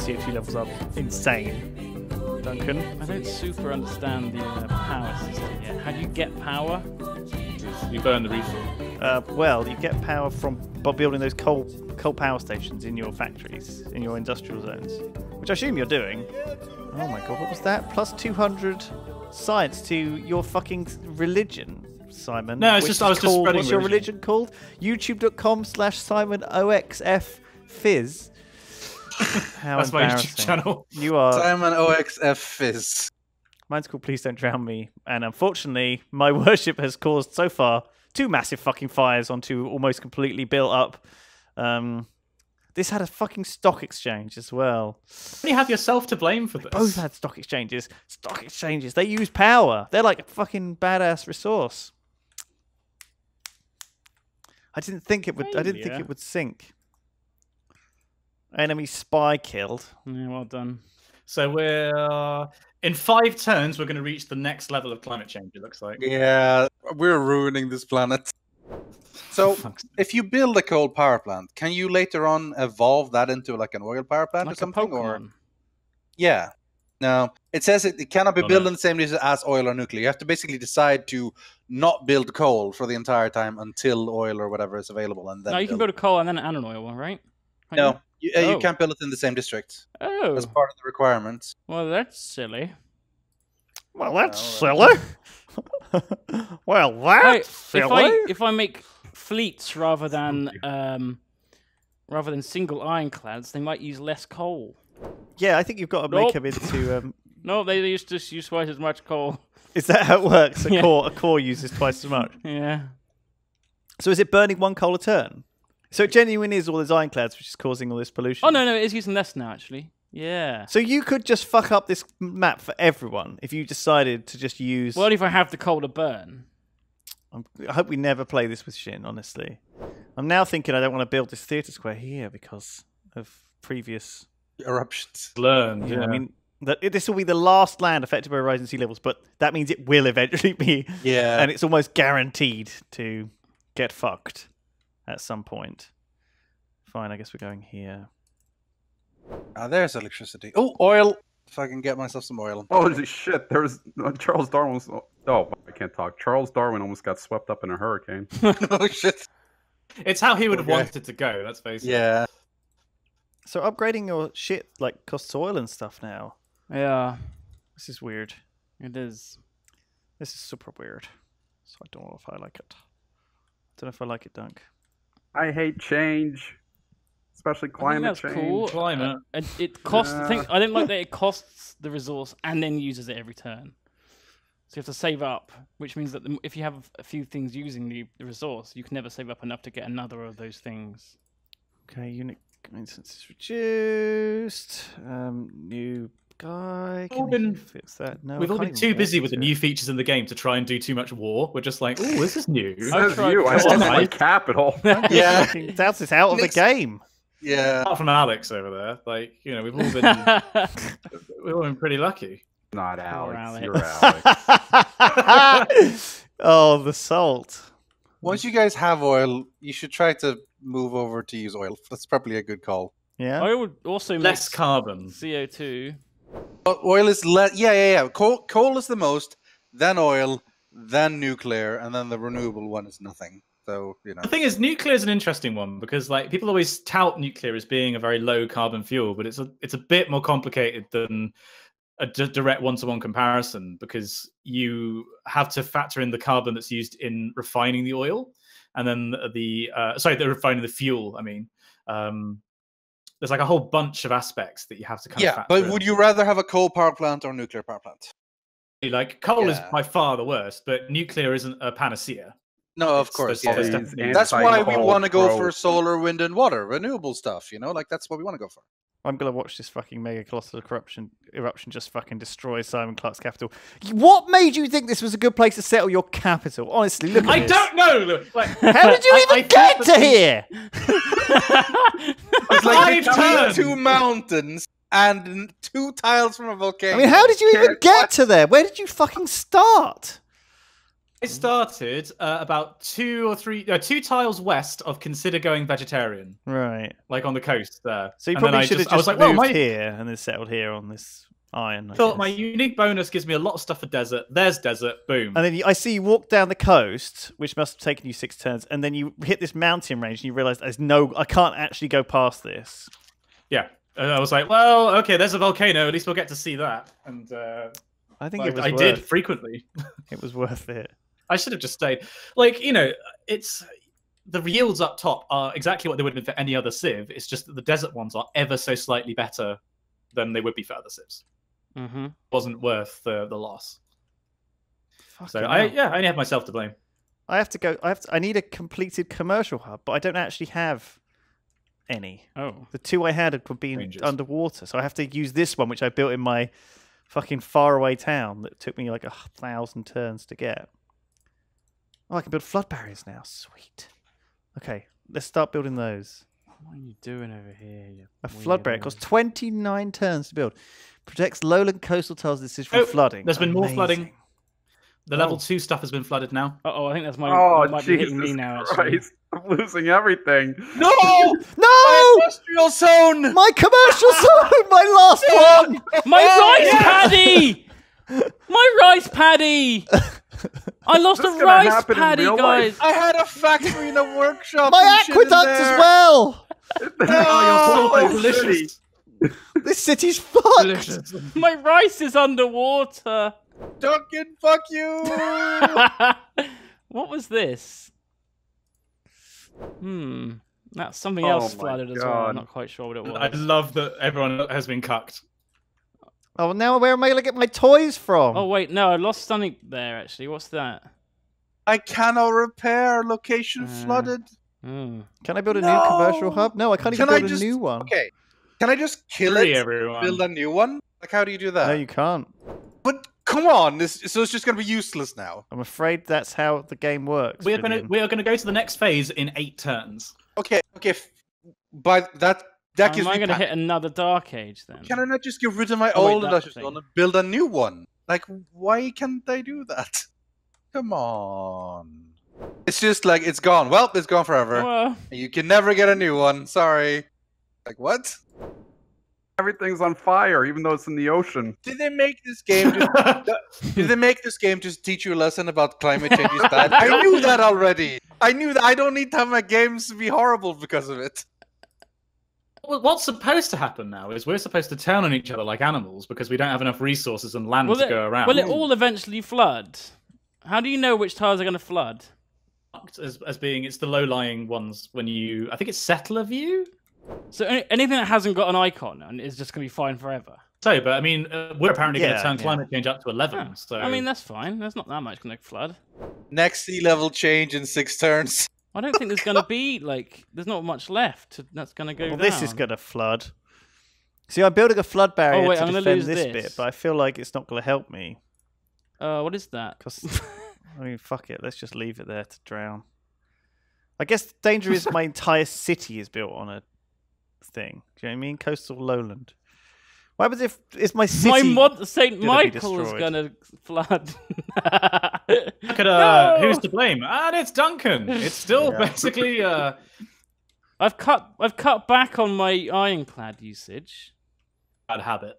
CO2 levels are insane. Duncan? I don't super understand the power system yet. How do you get power? You burn the resource. Well, you get power by building those coal power stations in your factories, in your industrial zones, which I assume you're doing. Oh my god, what was that? Plus 200 science to your fucking religion, Simon. No, it's just I was just spreading. What's your religion called? YouTube.com/SimonOXFFizz. How That's my YouTube channel. You are Simon OXF Fizz. Mine's called Please Don't Drown Me, and unfortunately, my worship has caused so far 2 massive fucking fires onto almost completely built up. This had a fucking stock exchange as well. You have yourself to blame for this. Both had stock exchanges. Stock exchanges. They use power. They're like a fucking badass resource. I didn't think it would. I didn't think it would sink. Enemy spy killed. Yeah, well done. So we're in 5 turns. We're going to reach the next level of climate change. It looks like. Yeah, we're ruining this planet. So, if you build a coal power plant, can you later on evolve that into like an oil power plant Like or something? a Pokemon. Yeah. No, it says it cannot be built in the same reason as oil or nuclear. You have to basically decide to not build coal for the entire time until oil or whatever is available, and then. No, you can build a coal and then an oil one, right? No, you can't build it in the same district. Oh. That's part of the requirements. Well, that's silly. Well, that's silly. Well, that's silly. If I make fleets rather than single ironclads, they might use less coal. Yeah, I think you've got to make them into. No, they used to use twice as much coal. Is that how it works? A core uses twice as much. Yeah. So is it burning 1 coal a turn? So it genuinely is all those ironclads which is causing all this pollution. Oh no, it is using less now actually. Yeah. So you could just fuck up this map for everyone if you decided to just use. Well, if I have the coal to burn. I hope we never play this with Shin, honestly. I'm now thinking I don't want to build this theatre square here because of previous eruptions. Learned. Yeah, I mean, this will be the last land affected by rising sea levels, but that means it will eventually be. Yeah. And it's almost guaranteed to get fucked at some point. Fine, I guess we're going here. There's electricity. Oh, oil. If I can get myself some oil. Holy shit, there's Charles Darwin was... Oh, I can't talk. Charles Darwin almost got swept up in a hurricane. Oh, shit. It's how he would have wanted it to go, let's face it. Yeah. So upgrading your shit, like, costs oil and stuff now. Yeah. This is weird. It is. This is super weird. So I don't know if I like it. Don't know if I like it, Dunk. I hate change. Especially climate change. Cool. Climate. It costs. I don't like that it costs the resource and then uses it every turn. So you have to save up, which means that if you have a few things using the resource, you can never save up enough to get another of those things. Okay, unit maintenance is reduced. New guy. Can fix that? No, we've all been too busy with the new features in the game to try and do too much war. We're just like, oh, this is new. I lost my capital. Yeah. That's it out of the game. Yeah. Apart from Alex over there, like, you know, we've all been pretty lucky. Not Alex. Alex. You're Alex. Oh, the salt. Once you guys have oil, you should try to move over to use oil. That's probably a good call. Yeah. I would also less carbon. CO2. Oil is less. Yeah. Coal is the most, then oil, then nuclear, and then the renewable one is nothing. So, you know. The thing is, nuclear is an interesting one because, like, people always tout nuclear as being a very low carbon fuel, but it's a bit more complicated than a direct one-to-one comparison because you have to factor in the carbon that's used in refining the oil, and then the refining the fuel. I mean, there's like a whole bunch of aspects that you have to kind of factor in. But would you rather have a coal power plant or a nuclear power plant? Like, coal is by far the worst, but nuclear isn't a panacea. No, of course. Yeah. That's why we want to go for solar, wind, and water, renewable stuff. You know, like that's what we want to go for. I'm gonna watch this fucking mega colossal eruption just fucking destroy Simon Clark's capital. What made you think this was a good place to settle your capital? Honestly, look at this. I don't know. Like, how did you even get to here? It's like between 2 mountains and 2 tiles from a volcano. I mean, how did you even get to there? Where did you fucking start? It started about two tiles west of consider going vegetarian, Right. like on the coast there. So you And then probably should have I was just like, moved well, here and then settled here on this iron. I thought my guess. unique bonus gives me a lot of stuff for desert. There's desert. Boom. And then I see you walk down the coast, which must have taken you 6 turns, and then you hit this mountain range and you realise I can't actually go past this. Yeah. And I was like, well, okay, there's a volcano. At least we'll get to see that. And I think I did frequently. It was worth it. I should have just stayed. Like, it's the yields up top are exactly what they would have been for any other civ. It's just that the desert ones are ever so slightly better than they would be for other civs. Mm-hmm. Wasn't worth the loss. So Fucking I hell. only have myself to blame. I need a completed commercial hub, but I don't actually have any. Oh. The 2 I had had been Rangers. underwater, so I have to use this one, which I built in my fucking faraway town that took me like 1,000 turns to get. Oh, I can build flood barriers now. Sweet. Okay, let's start building those. What are you doing over here? You A flood barrier weirdo? costs 29 turns to build. Protects lowland coastal tiles this is from flooding. There's been more Amazing. flooding. The level 2 stuff has been flooded now. Uh-oh, I think that's Oh, that might be hitting me Jesus now, actually. Christ. I'm losing everything. No! No! Industrial zone! My commercial zone! My last one! My rice paddy! My rice paddy! I lost This a gonna rice happen in paddy, real guys. life? I had a factory and a workshop. My and shit in aqueduct there. as well! Oh, Oh, you're so delicious. This city's fucked! Delicious. My rice is underwater. Duncan, fuck you! What was this? That's something Oh else my flooded as well. I'm God. not quite sure what it was. I love that everyone has been cucked. Oh, now where am I going to get my toys from? Oh wait, no, I lost something there actually. What's that? I cannot repair. Location flooded. Mm. Can I build a new commercial hub? No, I can't even Can I build just- a new one. Okay. Can I just kill Free it? everyone. Build a new one? Like, how do you do that? No, you can't. But come on, so it's just gonna be useless now. I'm afraid that's how the game works. We are Vivian. going to go to the next phase in 8 turns. Okay. By that Am gives I me. going to hit another dark age then? Can I not just get rid of my Oh, wait, old that industrial thing. zone and build a new one? Like, why can't they do that? Come on. It's just like it's gone. Well, it's gone forever. Well, You can never get a new one. Sorry. Like what? Everything's on fire, even though it's in the ocean. Did they make this game? Did they make this game just teach you a lesson about climate change is bad? I knew that already. I knew that. I don't need to have my games be horrible because of it. Well, what's supposed to happen now is we're supposed to turn on each other like animals because we don't have enough resources and land to go around. will it all eventually flood? How do you know which tiles are going to flood? As being it's the low-lying ones when you I think it's settler view. So anything that hasn't got an icon and is just going to be fine forever. So, but I mean, we're apparently going to Yeah, turn yeah. climate change up to 11. Yeah. So I mean, that's fine. There's not that much going to flood. Next sea level change in 6 turns. I don't think there's going to be there's not much left that's going to go Well, down. this is going to flood. See, I'm building a flood barrier wait, to I'm gonna defend lose this this. bit, but I feel like it's not going to help me. What is that? Because, I mean, fuck it. Let's just leave it there to drown. I guess the danger is my entire city is built on a thing. Do you know what I mean? Coastal lowland. What happens if it's my city? St. be Michael's destroyed? going to flood. look at No! who's to blame, and it's Duncan. It's still Yeah. basically I've cut back on my ironclad usage. bad habit,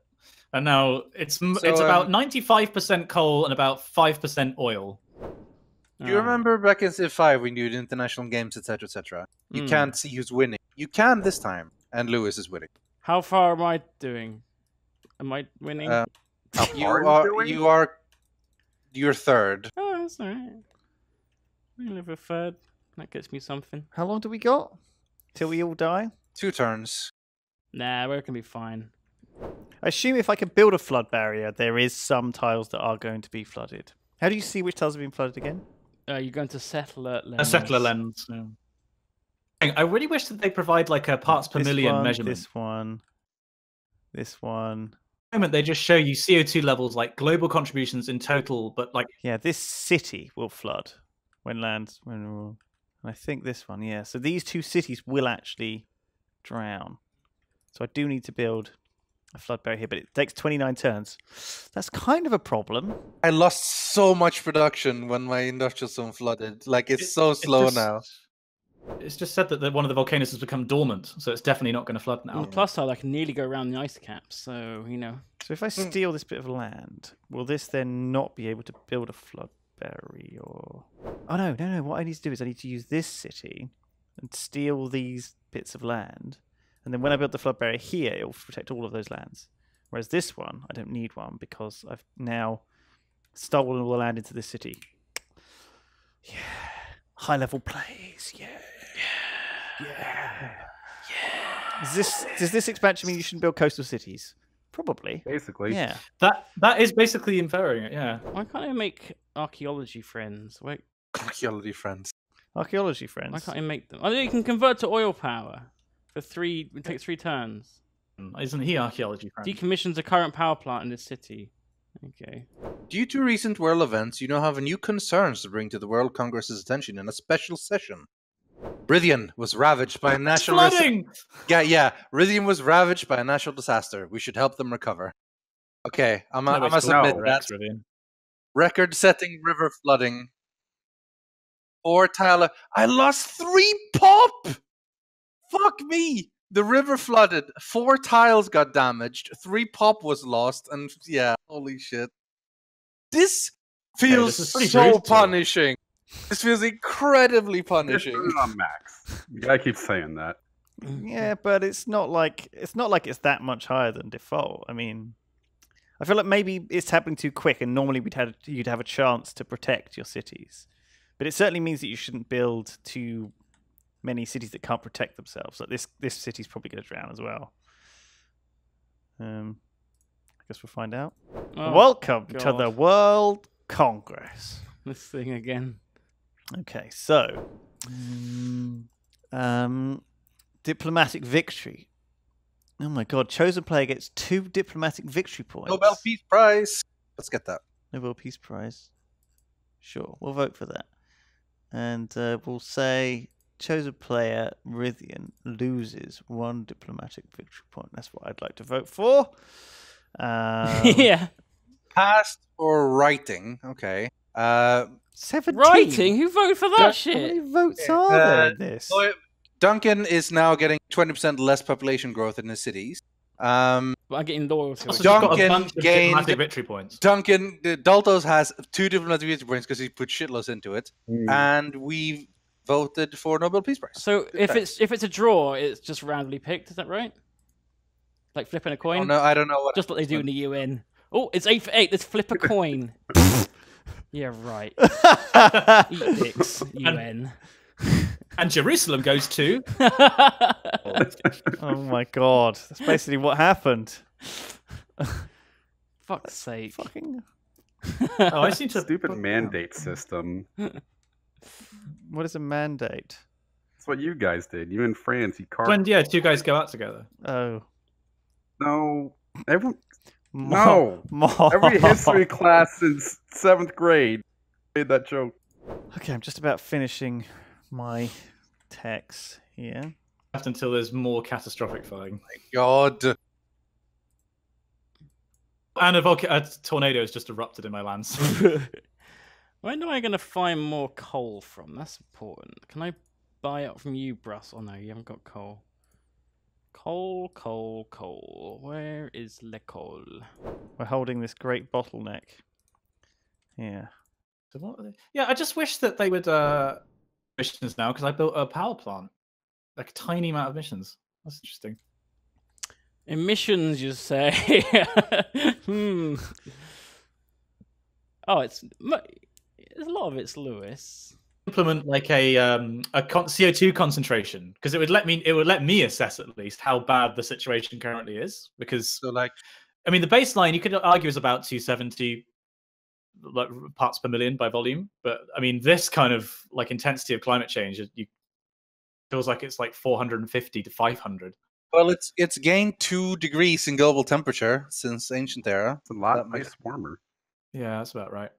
and now it's about 95% coal and about 5% oil. Do you remember back in Civ 5 when you did international games, etc., etc.? You can't see who's winning. You can this time, and Lewis is winning. How far am I doing? Am I winning? How You far are. doing? You're third. Oh, that's alright. I live a third. That gets me something. How long do we got? Till we all die? 2 turns. Nah, we're gonna be fine. I assume if I can build a flood barrier, there is some tiles that are going to be flooded. How do you see which tiles have been flooded again? You're going to settler lens. A settler lens. Yeah. I really wish that they provide like a parts per This million one, measurement. This one. This one. At the moment, they just show you CO2 levels, like global contributions in total, but like Yeah, this city will flood when lands. And I think this one, yeah. So these 2 cities will actually drown. So I do need to build a flood barrier here, but it takes 29 turns. That's kind of a problem. I lost so much production when my industrial zone flooded. Like, it's so slow now. It's just said that one of the volcanoes has become dormant, so it's definitely not going to flood now. On the plus side, I can nearly go around the ice caps, so, you know. So if I steal this bit of land, will this then not be able to build a flood barrier? Oh, no. What I need to do is I need to use this city and steal these bits of land. And then when I build the flood barrier here, it will protect all of those lands. Whereas this one, I don't need one because I've now stolen all the land into this city. Yeah. High-level plays. Yeah. Does this expansion mean you shouldn't build coastal cities? Probably. Basically. Yeah. That is basically inferring it, yeah. Why can't I make archaeology friends? Wait. Archaeology friends. Archaeology friends. Why can't I make them? I know you can convert to oil power for 3. It takes 3 turns. Isn't he archaeology friend? Decommissions a current power plant in this city. Okay. Due to recent world events, you now have new concerns to bring to the World Congress's attention in a special session. RYTHIAN was ravaged by a natural... flooding! RYTHIAN was ravaged by a natural disaster. We should help them recover. Okay, I must admit that. Record-setting river flooding. 4 tile... I lost 3 pop! Fuck me! The river flooded. 4 tiles got damaged. 3 pop was lost. And yeah, holy shit. This feels so punishing. This feels incredibly punishing. It's on max. You gotta keep saying that. Yeah, but it's not like it's that much higher than default. I mean, I feel like maybe it's happening too quick, and normally you'd have a chance to protect your cities. But it certainly means that you shouldn't build too many cities that can't protect themselves. Like this city's probably going to drown as well. I guess we'll find out. Oh, Welcome God. to the World Congress. This thing again. Okay, so diplomatic victory. Oh my God! Chosen player gets 2 diplomatic victory points. Nobel Peace Prize. Let's get that. Nobel Peace Prize. Sure, we'll vote for that, and we'll say chosen player RYTHIAN loses 1 diplomatic victory point. That's what I'd like to vote for. Yeah. Passed or writing? Okay. 17. Writing? Who voted for that How shit? many votes are there in this? Duncan is now getting 20% less population growth in his cities. I'm getting loyalty. Also, Duncan got a bunch of gained- diplomatic victory points. Duncan, Daltos has 2 diplomatic victory points because he put shitloads into it, and we voted for Nobel Peace Prize. So if it's a draw, it's just randomly picked. Is that right? Like flipping a coin? Oh, no, I don't know what. Just what they do in the UN. Oh, it's 8 for 8. Let's flip a coin. Yeah, right. Eat dicks, UN. And Jerusalem goes to... Oh my God! That's basically what happened. Fuck's sake. Fucking. Oh, I seem to... Stupid mandate system. What is a mandate? That's what you guys did. You and France, you carved. When 2 guys go out together. Oh. No. Every More. history class since 7th grade made that joke. Okay, I'm just about finishing my text here. Left until there's more catastrophic flooding. God. And a tornado has just erupted in my lands. When am I going to find more coal from? That's important. Can I buy it from you, Bruss? Oh no, you haven't got coal. Coal. Where is le coal? We're holding this great bottleneck. Yeah. So what are they? Yeah, I just wish that they would missions now because I built a power plant. Like a tiny amount of missions. That's interesting. Emissions, you say? Oh, it's a lot of it's Lewis. Implement like a CO2 concentration because it would let me assess at least how bad the situation currently is. Because So, like, I mean, the baseline you could argue is about 270 parts per million by volume, but I mean, this kind of like intensity of climate change, feels like it's like 450 to 500. well, it's gained 2 degrees in global temperature since ancient era. It's a lot That makes- warmer. Yeah, that's about right.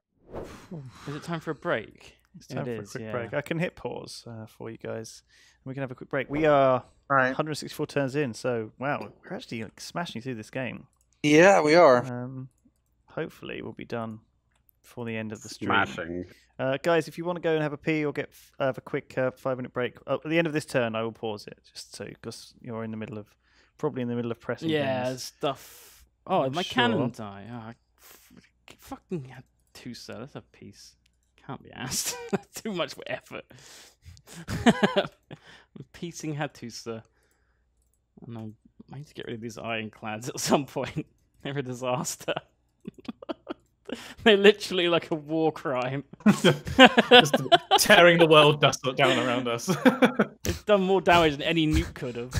Is it time for a break? It's time It for is, a quick yeah. break. I can hit pause for you guys, and we can have a quick break. We are All right. 164 turns in, so wow, we're actually like, smashing through this game. Yeah, we are. Hopefully, we'll be done before the end of the stream. Smashing. Guys, if you want to go and have a pee or have a quick 5-minute break, at the end of this turn, I will pause it just so because you're probably in the middle of pressing. Yeah, things. Stuff. Oh, my sure. cannon die. Oh, I fucking had two, sir. That's a piece. Can't be asked. That's too much effort. Piecing had to, sir. And I need to get rid of these ironclads at some point. They're a disaster. They're literally like a war crime. Just tearing the world dust down around us. It's done more damage than any nuke could have.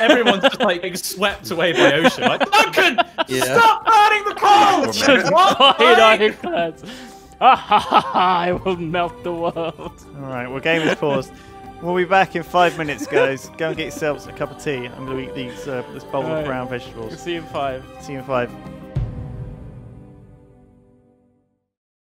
Everyone's just like being swept away by ocean. Like, Duncan, stop burning the coal! Just fine ironclads. I will melt the world. All right, well, game is paused. We'll be back in 5 minutes, guys. Go and get yourselves a cup of tea. I'm going to eat this bowl of brown vegetables. See you in 5. See you in 5.